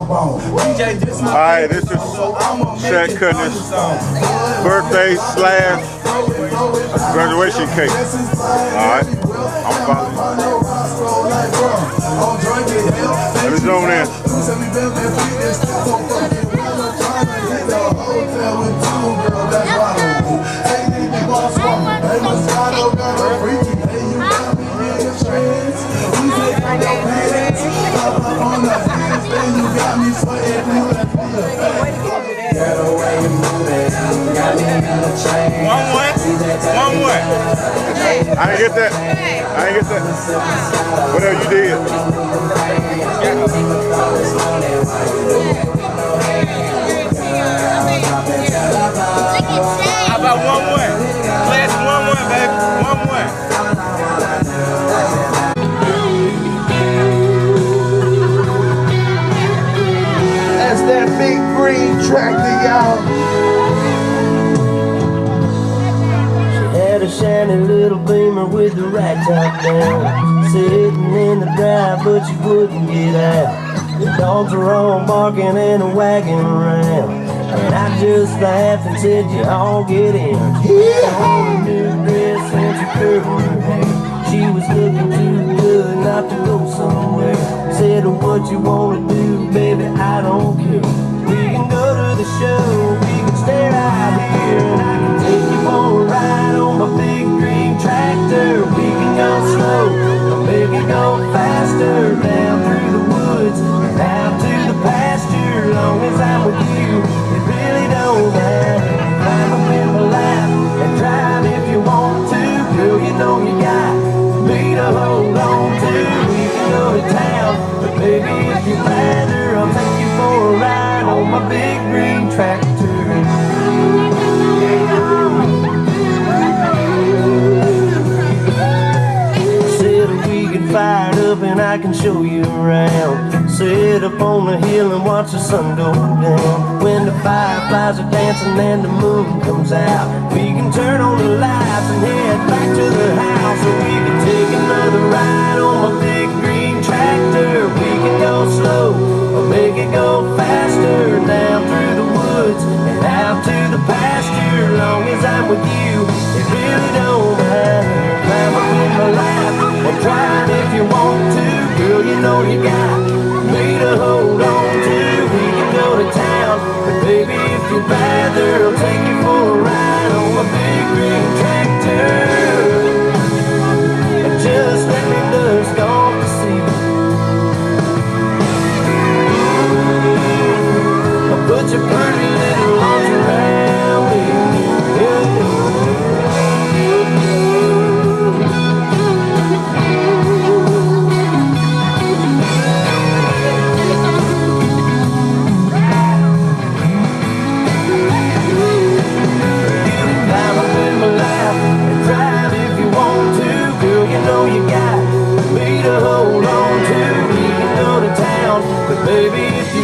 Alright, this is Shaq cutting his birthday / graduation cake. Alright, I'm following. Let me zoom in. One more. I didn't get that. Whatever you did. How about one more? Class one more, baby. One more. That's that big green tractor, y'all. Had a shiny little Beamer with the right top down, sitting in the drive, but she wouldn't get out. The dogs were all barking and wagging around, and I just laughed and said, "You all get in." On a new dress and she curled her hair. She was looking too good not to go somewhere. Said, "What you wanna do, baby? I don't care. We can go to the show, we can stay right here, and I can take you for a ride on my big green tractor. We can go slow, or make it go faster, down through the woods and out to the pasture. Long as I'm with you, it really don't matter. Climb up in my lap and drive if you want to. Girl, you know you got me to hold on to. We can go to town, but baby, if you'd rather, I'll take you for a ride on my big green tractor." Fired up and I can show you around. Sit up on the hill and watch the sun go down. When the fireflies are dancing and the moon comes out, we can turn on the lights and head back to the house. Or we can take another ride on my big green tractor. We can go slow or make it go faster, down through the woods and out to the pasture. Long as I'm with you, it really don't matter. Climb up in my lap or drive if you want to. Girl, you know you got me to hold on to. We can go to town, but baby, if you'd rather, I'll take you for a ride on my big green tractor. And just let me dust off the seat. I'll put your pretty little arms around me. You got me to hold on to. We can go to town, but baby, if you